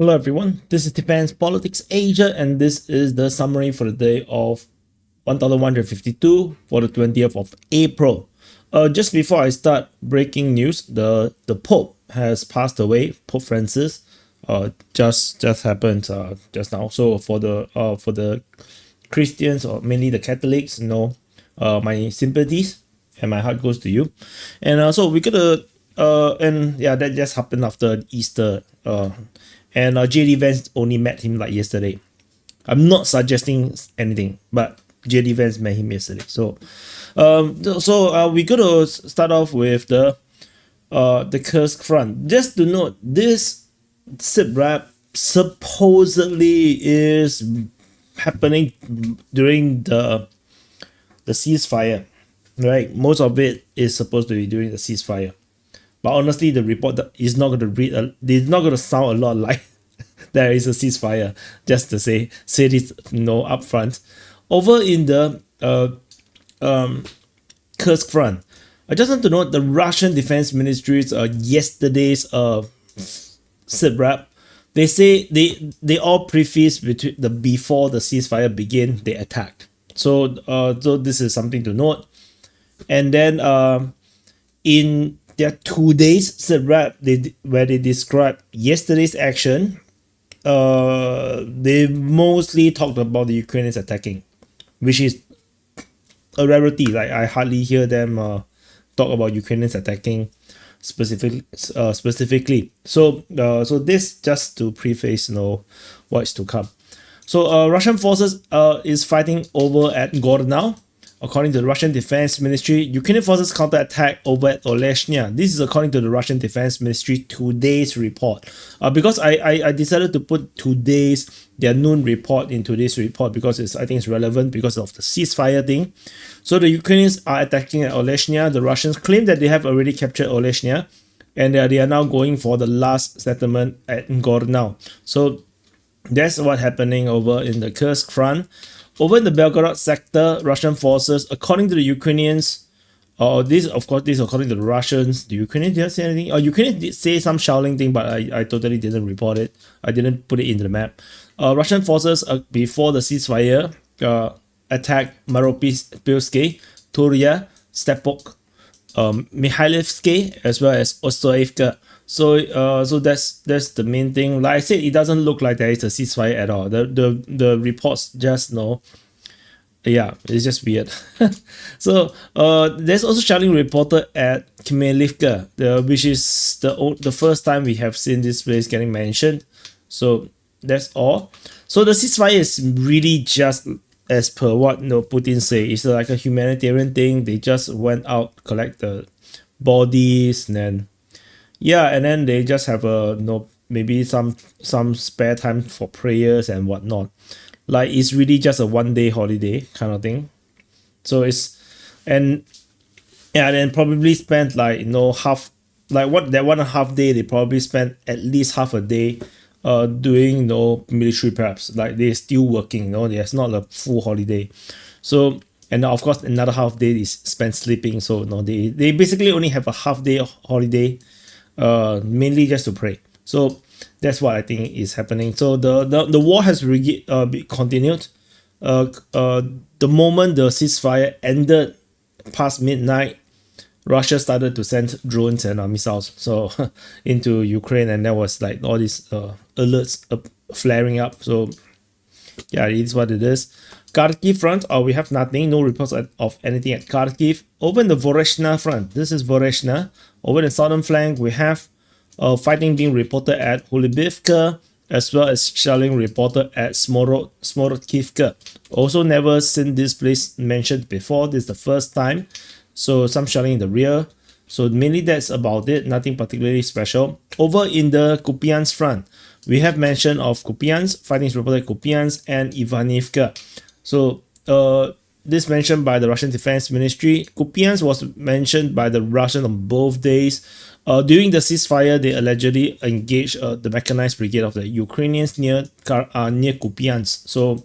Hello everyone, this is Defense Politics Asia and this is the summary for the day of 1152 for the 20th of April. Just before I start, breaking news, the Pope has passed away, Pope Francis. Just happened just now. So for the Christians or mainly the Catholics, my sympathies and my heart goes to you. And so we're gonna and yeah, that just happened after Easter. And JD Vance only met him like yesterday. I'm not suggesting anything, but JD Vance met him yesterday. So we're gonna start off with the Kursk front. Just to note, this SITREP supposedly is happening during the ceasefire, right? Most of it is supposed to be during the ceasefire. But honestly, the report is not going to read. It's not going to sound a lot like there is a ceasefire. Just to say this, up front. Over in the Kursk front, I just want to note the Russian Defense Ministry's yesterday's SITREP. They say they all preface before the ceasefire begin, they attacked. So this is something to note. And then in their 2 days SITREP, where they describe yesterday's action, they mostly talked about the Ukrainians attacking, which is a rarity. Like I hardly hear them talk about Ukrainians attacking specifically. So this just to preface what's to come. So Russian forces is fighting over at Gornau. According to the Russian Defense Ministry, Ukrainian forces counterattack over at Oleshnya. This is according to the Russian Defense Ministry today's report. Because I decided to put their noon report in today's report because I think it's relevant because of the ceasefire thing. So the Ukrainians are attacking at Oleshnya. The Russians claim that they have already captured Oleshnya, and they are now going for the last settlement at Gornau. So that's what's happening over in the Kursk front. Over in the Belgorod sector, Russian forces, according to the Ukrainians, this according to the Russians. The Ukrainians didn't say anything. Ukrainians did say some shouting thing, but I totally didn't report it. I didn't put it into the map. Russian forces before the ceasefire attacked Maropilsky, Turia, Stepok, Mikhailivsky, as well as Ostoevka. So that's the main thing. Like I said, it doesn't look like there is a ceasefire at all. The reports just yeah, it's just weird. So there's also shelling reported at Katerynivka, which is the first time we have seen this place getting mentioned. So that's all. So the ceasefire is really just as per what Putin say. It's like a humanitarian thing. They just went out, collect the bodies, and then and then they just have maybe some spare time for prayers and whatnot. Like it's really just a 1 day holiday kind of thing. So and then probably spent half, like what that 1.5 day, they probably spent at least half a day doing military preps. Like they're still working, there's not a full holiday. So and of course another half day is spent sleeping. So they basically only have a half day holiday, mainly just to pray. So that's what I think is happening. So the war has continued. The moment the ceasefire ended past midnight, Russia started to send drones and missiles into Ukraine, and there was like all these alerts flaring up. So yeah, it is what it is. Kharkiv front, we have nothing, no reports of anything at Kharkiv. Over in the Voreshna front, this is Voreshna. Over the southern flank, we have fighting being reported at Hulibivka, as well as shelling reported at Smorokivka. Also never seen this place mentioned before. This is the first time. So some shelling in the rear. So mainly that's about it. Nothing particularly special. Over in the Kupiansk front, we have mention of Kupiansk. Fighting is reported at Kupiansk and Ivanivka. So this mentioned by the Russian Defense Ministry. Kupiansk was mentioned by the Russian on both days. During the ceasefire, they allegedly engaged the mechanized brigade of the Ukrainians near Kupiansk. So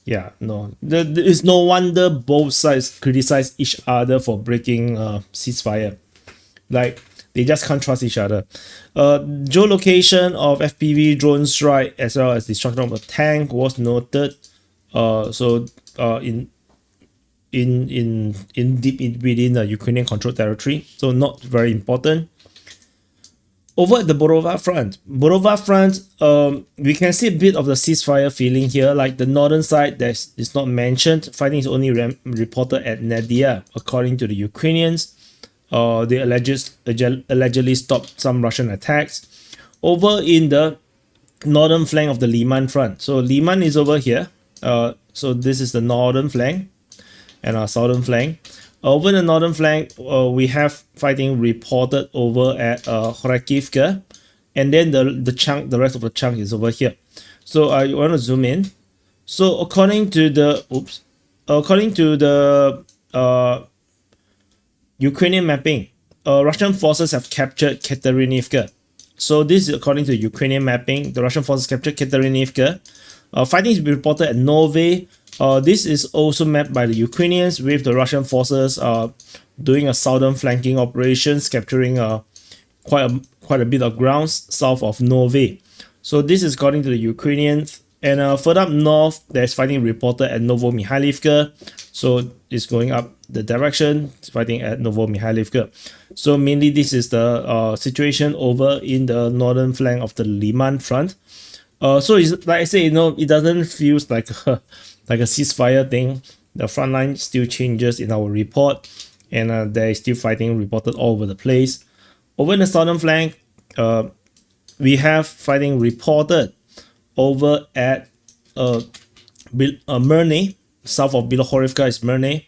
yeah, it's no wonder both sides criticize each other for breaking ceasefire. Like They just can't trust each other. Geolocation of FPV drone strike as well as destruction of a tank was noted. In deep within the Ukrainian controlled territory, so not very important. Over at the Borova front, we can see a bit of the ceasefire feeling here. Like the northern side, is not mentioned. Fighting is only reported at Nadia, according to the Ukrainians. They allegedly stopped some Russian attacks. Over in the northern flank of the Liman front. So Liman is over here. So this is the northern flank and our southern flank. Over the northern flank, we have fighting reported over at Katerynivka, and then the rest of the chunk is over here. So I want to zoom in. So according to the Ukrainian mapping, Russian forces have captured Katerynivka. So this is according to Ukrainian mapping. The Russian forces captured Katerynivka. Fighting is reported at Novy. This is also mapped by the Ukrainians, with the Russian forces doing a southern flanking operations, capturing quite a bit of grounds south of Novy. So this is according to the Ukrainians. And further up north, there's fighting reported at Novomikhailivka. So it's going up the direction, fighting at Novomikhailivka. So mainly this is the situation over in the northern flank of the Liman front. So it's, like I say, it doesn't feel like a ceasefire thing. The front line still changes in our report, and there is still fighting reported all over the place. Over in the southern flank, we have fighting reported over at Myrny, south of Bilohorivka is Myrny,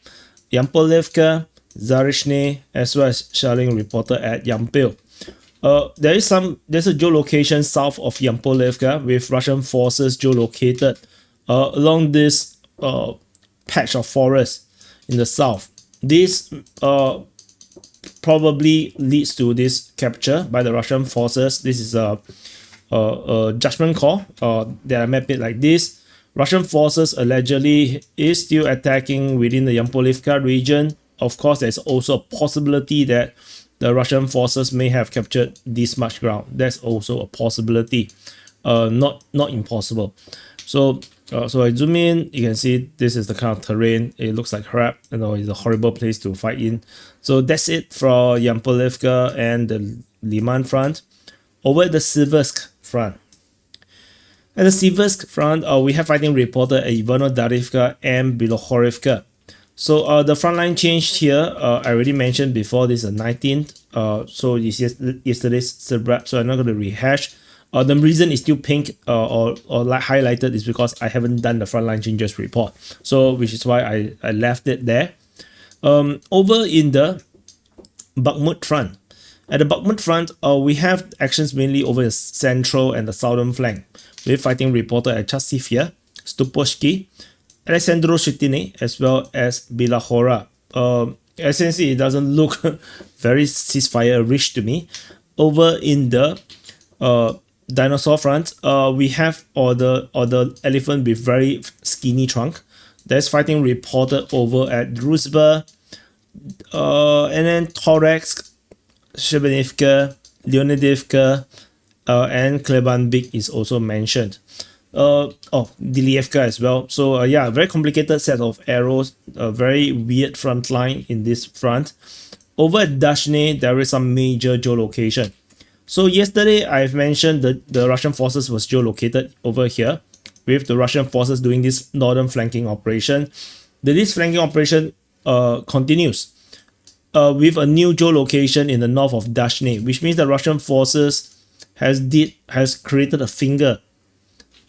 Yampolivka, Zarishny, as well as shelling reported at Yampil. There's a geolocation south of Yampolivka with Russian forces geolocated along this patch of forest in the south. This probably leads to this capture by the Russian forces. This is a judgment call that I map it like this. Russian forces allegedly is still attacking within the Yampolivka region. Of course, there's also a possibility that the Russian forces may have captured this much ground. That's also a possibility, not impossible. So I zoom in, you can see this is the kind of terrain. It looks like crap, it's a horrible place to fight in. So that's it for Yampolivka and the Liman front. Over at the Siversk front. At the Siversk front, we have fighting reported at Ivano-Darivka and Bilohorivka. So the front line changed here. I already mentioned before, this is the 19th. So this is yesterday's SITREP, so I'm not going to rehash. The reason is still pink or like highlighted is because I haven't done the frontline changes report. So which is why I left it there. Over in the Bakhmut front. At the Bakhmut front, we have actions mainly over the central and the southern flank. With fighting reported at Ceasefire, Stuposhki, Alexandro-Shitine, as well as Bilahora. Essentially, it doesn't look very ceasefire-rich to me. Over in the dinosaur front, we have the elephant with very skinny trunk. There's fighting reported over at Druzhba, and then Toretsk, Shebenivka, Leonidivka, and Klebanbik is also mentioned. Dilievka as well. So yeah, very complicated set of arrows, a very weird front line in this front. Over at Dashne, there is some major geolocation. So yesterday I've mentioned that the Russian forces was geolocated over here, with the Russian forces doing this northern flanking operation. This flanking operation continues with a new geolocation in the north of Dashne, which means the Russian forces has created a finger.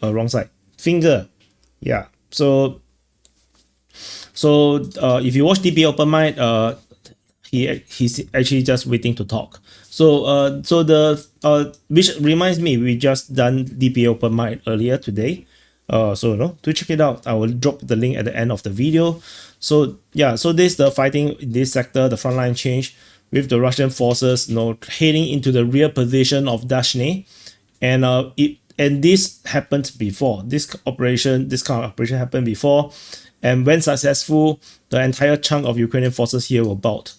Wrong side. Finger. Yeah. So if you watch DPA Open Mic, he's actually just waiting to talk. So which reminds me, we just done DPA Open Mic earlier today. To check it out, I will drop the link at the end of the video. So yeah, so this the fighting in this sector, the frontline change with the Russian forces heading into the rear position of Dashne, and this happened before. This kind of operation happened before, and when successful, the entire chunk of Ukrainian forces here were bought.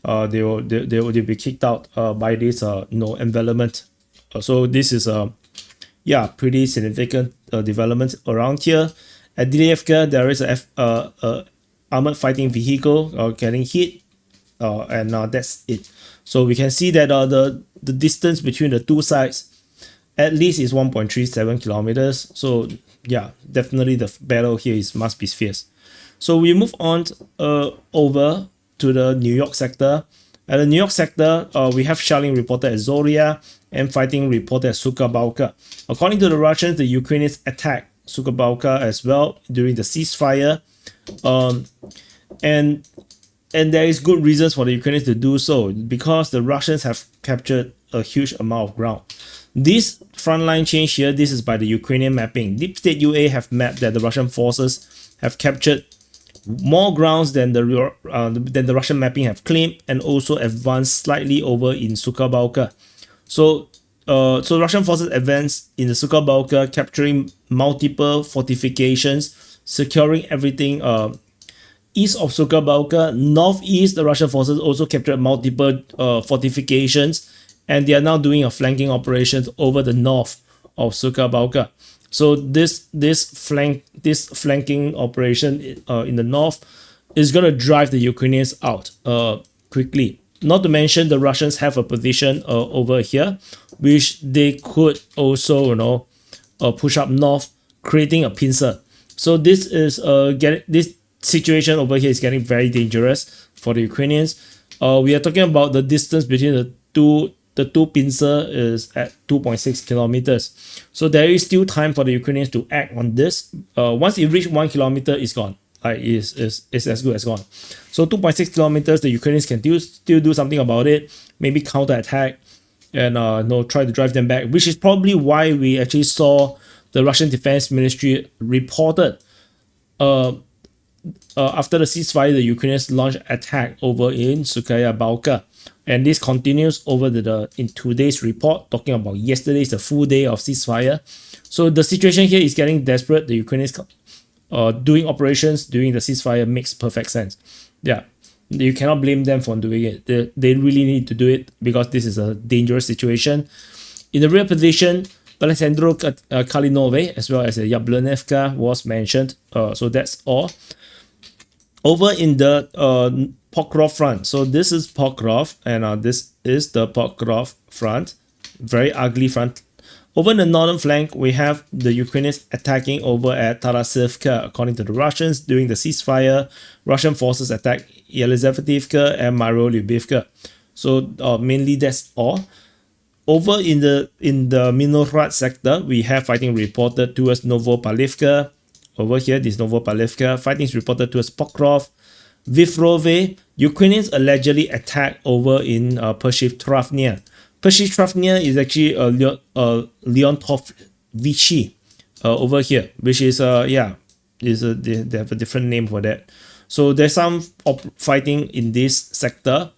they'll be kicked out by this envelopment. So this is a pretty significant development around here. At Dilyevka, there is a armored fighting vehicle getting hit, and that's it. So we can see that the distance between the two sides at least is 1.37 kilometers. So yeah, definitely the battle here must be fierce. So we move on over to the New York sector. At the New York sector, we have shelling reported at Zoria and fighting reported at Sukhbalka. According to the Russians, the Ukrainians attacked Sukhbalka as well during the ceasefire, and there is good reasons for the Ukrainians to do so, because the Russians have captured a huge amount of ground. This frontline change here, this is by the Ukrainian mapping. Deep State UA have mapped that the Russian forces have captured more grounds than the Russian mapping have claimed, and also advanced slightly over in Sukhbalka. So Russian forces advanced in the Sukhbalka, capturing multiple fortifications, securing everything east of Sukhbalka. Northeast, the Russian forces also captured multiple fortifications, and they are now doing a flanking operations over the north of Sukhbalka. So this flanking operation in the north is going to drive the Ukrainians out quickly. Not to mention the Russians have a position over here, which they could also push up north, creating a pincer. So this is this situation over here is getting very dangerous for the Ukrainians. We are talking about the distance between the two pincer is at 2.6 kilometers. So there is still time for the Ukrainians to act on this. Once it reaches 1 kilometer, it's gone. It's as good as gone. So 2.6 kilometers, the Ukrainians can still do something about it. Maybe counterattack and try to drive them back, which is probably why we actually saw the Russian Defense Ministry reported after the ceasefire, the Ukrainians launched attack over in Sukhaya Balka. And this continues over in today's report, talking about yesterday's the full day of ceasefire. So the situation here is getting desperate. The Ukrainians doing operations during the ceasefire makes perfect sense. Yeah, you cannot blame them for doing it. They really need to do it because this is a dangerous situation. In the rear position, Alexandro Kalinove as well as Yablonevka was mentioned. So that's all. Over in the Pokrov front. So this is Pokrov, and this is the Pokrov front. Very ugly front. Over in the northern flank, we have the Ukrainians attacking over at Tarasivka. According to the Russians, during the ceasefire, Russian forces attacked Yelizavetivka and Myrolyubivka. So mainly that's all. Over in the Minorad sector, we have fighting reported towards Novopalivka. Over here, this Novopalivka. Fighting is reported towards Pokrov. Vivrove, Ukrainians allegedly attacked over in Pershivtravnya. Pershivtravnya is actually Leontovichy over here, which is they have a different name for that. So there's some fighting in this sector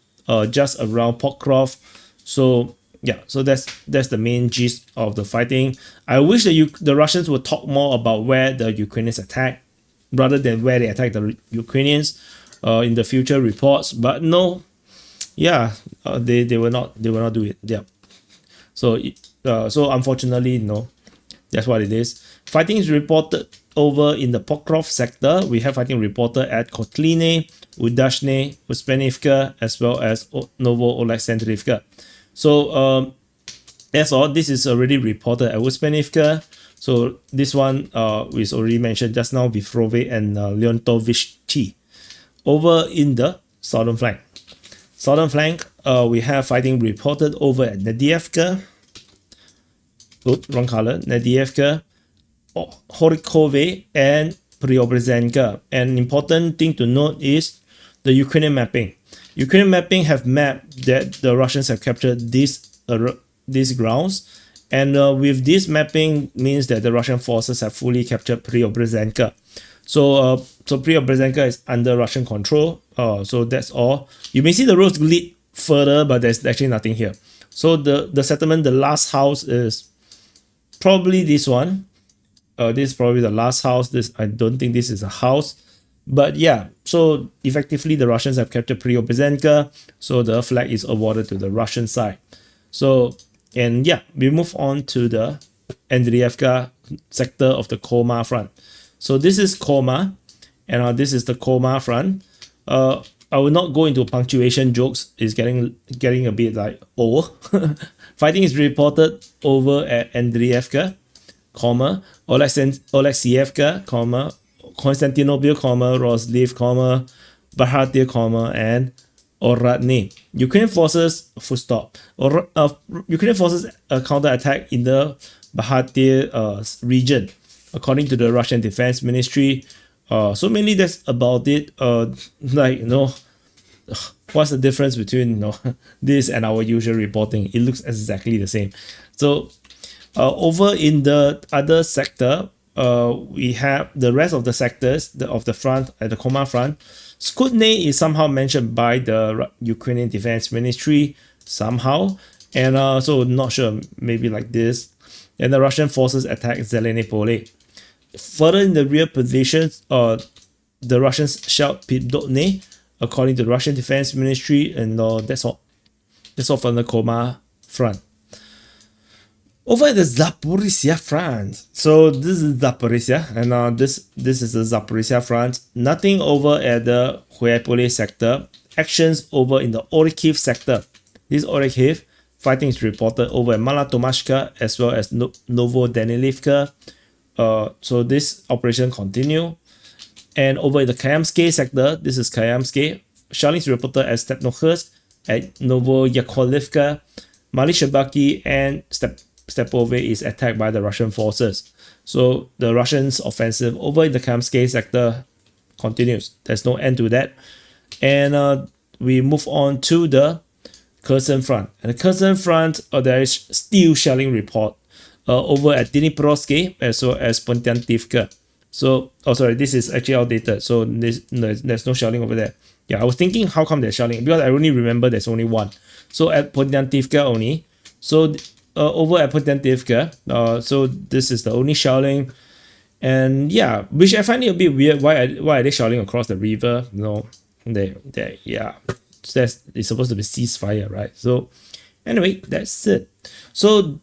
just around Pokrov. So yeah, so that's the main gist of the fighting. I wish the Russians would talk more about where the Ukrainians attack rather than where they attack the Ukrainians in the future reports, but no, yeah, they will not do it. Yeah, so unfortunately, no, that's what it is. Fighting is reported over in the Pokrov sector. We have fighting reported at Kotline, Udashne, Uspenivka, as well as Novo-Oleksandrivka. So that's all. This is already reported at Uspenivka. So this one is already mentioned just now with Vivrove and Leontovichy. Over in the southern flank. We have fighting reported over at Nedievka. Oops, wrong color. Nedievka, Horikove, and Preobrazhenka. An important thing to note is the Ukrainian mapping. Ukrainian mapping have mapped that the Russians have captured these grounds, and with this mapping means that the Russian forces have fully captured Preobrazhenka. So Preobrazhenka is under Russian control. So that's all. You may see the roads lead further, but there's actually nothing here. So the settlement, the last house is probably this one. This is probably the last house. I don't think this is a house. But yeah, so effectively the Russians have captured Preobrazhenka, so the flag is awarded to the Russian side. So, and yeah, we move on to the Andriivka sector of the Koma front. So this is Koma, and this is the Koma front. I will not go into punctuation jokes. It's getting a bit like old. Fighting is reported over at Andriivka, Oleksievka, Constantinople, Rozliv, Bahatir, and Oradny. Ukrainian forces, full stop. Ukrainian forces counterattack in the Bahatir region, according to the Russian Defense Ministry. So mainly that's about it. What's the difference between this and our usual reporting? It looks exactly the same. So over in the other sector, we have the rest of the sectors of the front at the Koma front. Skutny is somehow mentioned by the Ukrainian Defense Ministry somehow, and so not sure, maybe like this. And the Russian forces attack Zeleny Pole. Further in the rear positions, the Russians shelled Pidotny, according to the Russian Defense Ministry, and that's all. That's all from the Koma front. Over at the Zaporizhia front, so this is Zaporizhia, and this is the Zaporizhia front. Nothing over at the Huepole sector. Actions over in the Orikhiv sector. This Orikhiv fighting is reported over at Malatomashka as well as Novodanilivka. So this operation continue. And over in the Kayamsky sector, this is Kayamsky. Shelling is reported as Stepnohursk at Novoyakovlivka. Malishabaki and Stepove is attacked by the Russian forces. So the Russians' offensive over in the Kayamsky sector continues. There's no end to that. And we move on to the Kherson front. And the Kherson front, there is still shelling report over at Dniprovsky as well as Pontiantivka. So, this is actually outdated. So there's no shelling over there. Yeah, I was thinking how come they're shelling, because I only remember there's only one. So at Pontiantivka only. So over at Pontiantivka, so this is the only shelling. And yeah, which I find it a bit weird. Why are they shelling across the river? It's supposed to be ceasefire, right? So anyway, that's it. So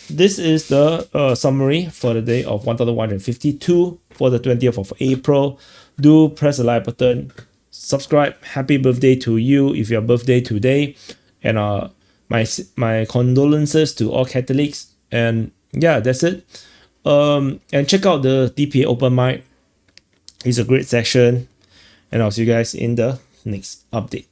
this is the summary for the day of 1152 for the 20th of April. Do press the like button, subscribe. Happy birthday to you if your birthday today, and my condolences to all Catholics. And yeah, that's it. And check out the DPA open mic. It's a great session, and I'll see you guys in the next update.